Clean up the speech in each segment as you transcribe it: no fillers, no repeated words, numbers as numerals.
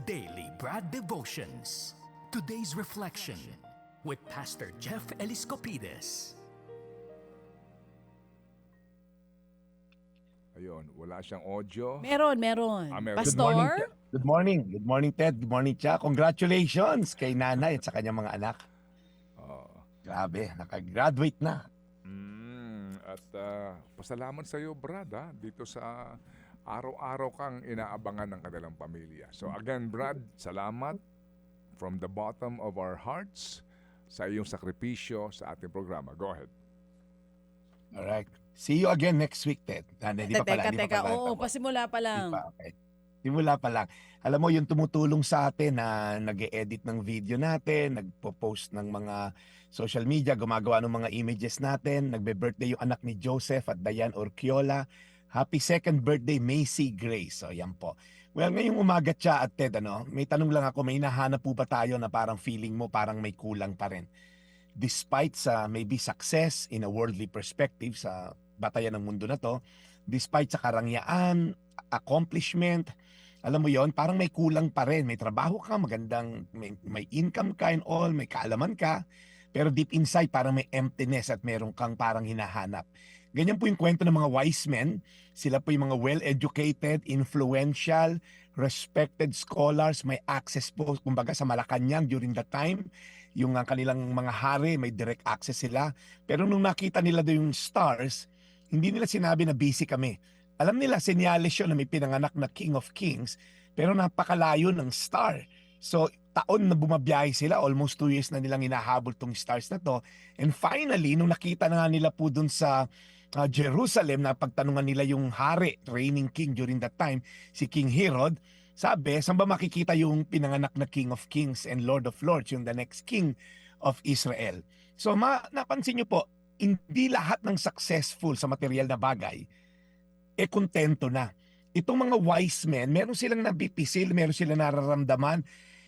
Daily Brad Devotions. Today's reflection with Pastor Jeff Eliscopides. Ayun, wala siyang audio. Meron. Meron. Good morning. Pastor? Good morning. Good morning, Ted. Good morning, Cha. Congratulations kay nanay at sa kanyang mga anak. Grabe, nakagraduate na. At pasalamat sa iyo, Brad, dito sa araw-araw kang inaabangan ng kanilang pamilya. So again, Brad, salamat from the bottom of our hearts sa iyong sakripisyo sa ating programa. Go ahead. Alright. See you again next week, Ted. Hindi pa pala. Teka. Oo, pasimula pa lang. Okay. Simula pa lang. Alam mo, yung tumutulong sa atin na nag-e-edit ng video natin, nagpo-post ng mga social media, gumagawa ng mga images natin, nagbe-birthday yung anak ni Joseph at Diane Orquiola. Happy second birthday, Macy Grace. So, yan po. Well, ngayong umaga siya at Ted, may tanong lang ako, may nahanap po ba tayo na parang feeling mo parang may kulang pa rin? Despite sa maybe success in a worldly perspective sa batayan ng mundo na to, despite sa karangyaan, accomplishment, alam mo yon, parang may kulang pa rin. May trabaho ka, magandang, may income ka and all, may kaalaman ka, pero deep inside parang may emptiness at meron kang parang hinahanap. Ganyan po yung kwento ng mga wise men. Sila po yung mga well-educated, influential, respected scholars, may access po, kumbaga sa Malacanang during that time, yung kanilang mga hari, may direct access sila. Pero nung nakita nila doon yung stars, hindi nila sinabi na busy kami. Alam nila, senyales yun na may pinanganak na King of Kings, pero napakalayo ng star. So, taon na bumabiyahe sila, almost 2 years na nilang hinahabol tong stars na to. And finally, nung nakita na nga nila po dun sa Jerusalem, na pagtanungan nila yung hari, reigning king during that time, si King Herod, sabi, saan ba makikita yung pinanganak na King of Kings and Lord of Lords, yung the next King of Israel? So, napansin nyo po, hindi lahat ng successful sa material na bagay kontento na. Itong mga wise men, meron silang nabipisil, meron silang nararamdaman.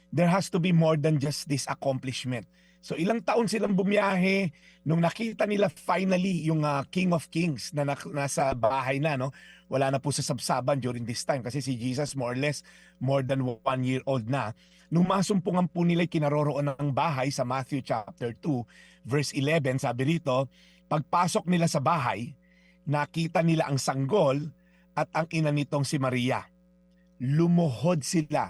There has to be more than just this accomplishment. So ilang taon silang bumiyahe nung nakita nila finally yung King of Kings na nasa bahay na, no? Wala na po sa sabsaban during this time kasi si Jesus more or less more than 1 year old na. Nung masumpungan po nila kinaroroon ng bahay sa Matthew chapter 2 verse 11, sabi rito, pagpasok nila sa bahay, nakita nila ang sanggol at ang ina nitong si Maria. Lumuhod sila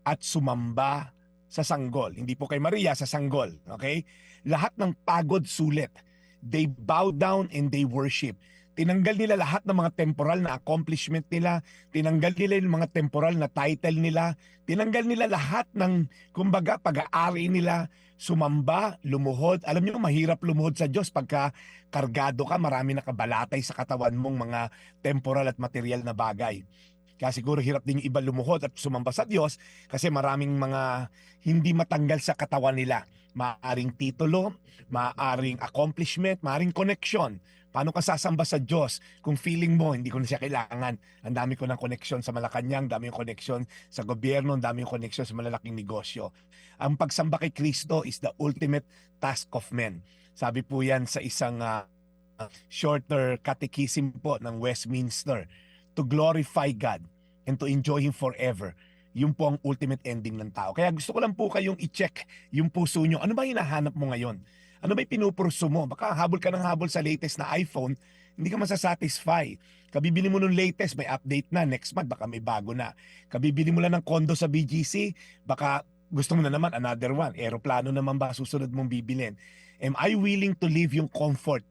at sumamba sa sanggol. Hindi po kay Maria, sa sanggol. Okay? Lahat ng pagod sulit. They bow down and they worship. Tinanggal nila lahat ng mga temporal na accomplishment nila. Tinanggal nila yung mga temporal na title nila. Tinanggal nila lahat ng, kumbaga, pag-aari nila. Sumamba, lumuhod. Alam niyo, mahirap lumuhod sa Diyos pagka kargado ka, marami nakabalatay sa katawan mong mga temporal at material na bagay. Kaya siguro hirap din yung iba lumuhod at sumamba sa Diyos kasi maraming mga hindi matanggal sa katawan nila. Maaring titulo, maaring accomplishment, maaring connection. Paano ka sasamba sa Diyos kung feeling mo hindi ko na siya kailangan? Ang dami ko ng connection sa Malacanang, dami yung connection sa gobyerno, ang dami yung connection sa malalaking negosyo. Ang pagsamba kay Kristo is the ultimate task of men. Sabi po yan sa isang shorter catechism po ng Westminster. To glorify God and to enjoy Him forever. Yun po ang ultimate ending ng tao. Kaya gusto ko lang po kayong i-check yung puso nyo. Ano ba hinahanap mo ngayon? Ano ba pinupurso mo? Baka habol ka ng habol sa latest na iPhone, hindi ka masasatisfy. Kabibili mo nung latest, may update na. Next month, baka may bago na. Kabibili mo lang ng condo sa BGC, baka gusto mo na naman another one. Aeroplano naman ba susunod mong bibilin? Am I willing to leave yung comfort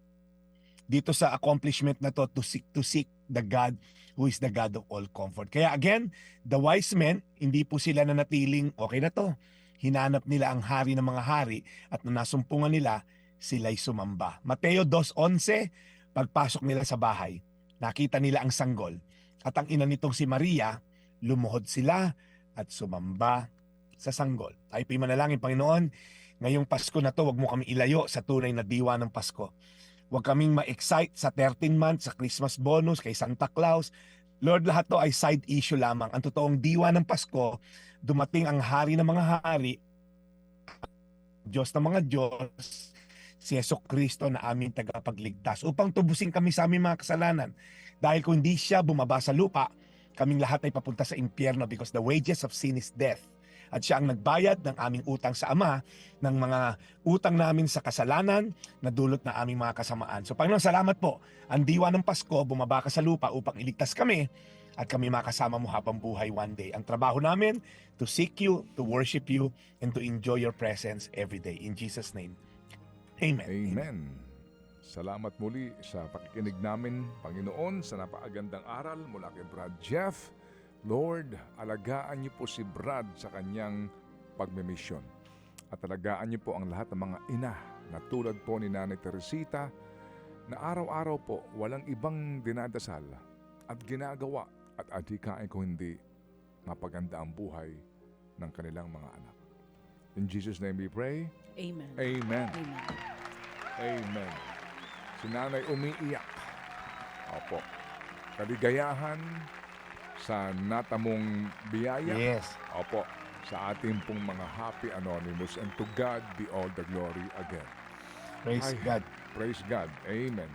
dito sa accomplishment na to to seek the God who is the God of all comfort? Kaya again, the wise men, hindi po sila nanatiling okay na to. Hinanap nila ang hari ng mga hari at nung nasumpungan nila, sila'y sumamba. Mateo 2:11, pagpasok nila sa bahay, nakita nila ang sanggol at ang ina nitong si Maria, lumuhod sila at sumamba sa sanggol. Tayo po'y manalangin, Panginoon, ngayong Pasko na to, wag mo kami ilayo sa tunay na diwa ng Pasko. Huwag kaming ma-excite sa 13 months, sa Christmas bonus, kay Santa Claus. Lord, lahat to ay side issue lamang. Ang totoong diwa ng Pasko, dumating ang hari ng mga hari, Diyos ng mga Diyos, si Jesucristo na aming tagapagligtas upang tubusin kami sa aming mga kasalanan. Dahil kung hindi siya bumaba sa lupa, kaming lahat ay papunta sa impyerno because the wages of sin is death. At siya ang nagbayad ng aming utang sa Ama, ng mga utang namin sa kasalanan na dulot na aming mga kasamaan. So Panginoon, salamat po. Ang diwa ng Pasko, bumaba ka sa lupa upang iligtas kami at kami makasama mo habang buhay one day. Ang trabaho namin, to seek you, to worship you, and to enjoy your presence every day. In Jesus' name, Amen. Amen. Salamat muli sa pakikinig namin, Panginoon, sa napakagandang aral mula kay Brad Jeff. Lord, alagaan niyo po si Brad sa kanyang pagmimisyon. At alagaan niyo po ang lahat ng mga ina na tulad po ni Nanay Teresita na araw-araw po walang ibang dinadasal at ginagawa at adhikain kung hindi mapaganda ang buhay ng kanilang mga anak. In Jesus' name we pray. Amen. Amen. Amen. Amen. Si Nanay umiiyak. Opo. Kaligayahan sa natamong biyaya. Yes. Opo. Sa ating pong mga Happy Anonymous, and to God be all the glory again. Praise Ay, God. Praise God. Amen.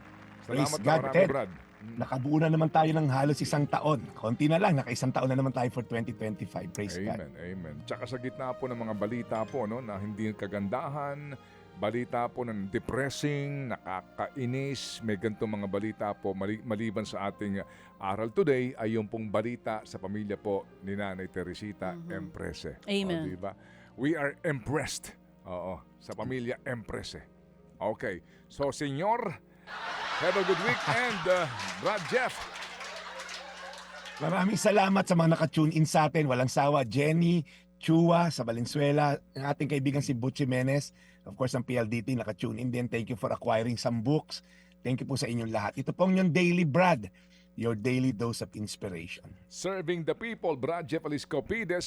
Praise Salamat God, na marami, Ted. Brad. Nakabuo na naman tayo ng halos 1 taon. Konti na lang, naka-1 taon na naman tayo for 2025. Praise God. Amen, amen. Tsaka sa gitna po ng mga balita po, no, na hindi kagandahan, balita po ng depressing, nakakainis, may ganitong mga balita po maliban sa ating aral today ay yung pong balita sa pamilya po ni Nanay Teresita Emprese. Amen. O, diba? We are impressed. Oo, sa pamilya Emprese. Okay. So, Senyor, have a good week and Brad Jeff. Maraming salamat sa mga naka-tune in sa atin. Walang sawa. Jenny, Chua sa Valenzuela, ang ating kaibigan si Butch Jimenez, of course ang PLDT naka-tune in din. Thank you for acquiring some books. Thank you po sa inyong lahat. Ito pong yung Daily Brad, your daily dose of inspiration. Serving the people, Brad Jeff Eliscopides,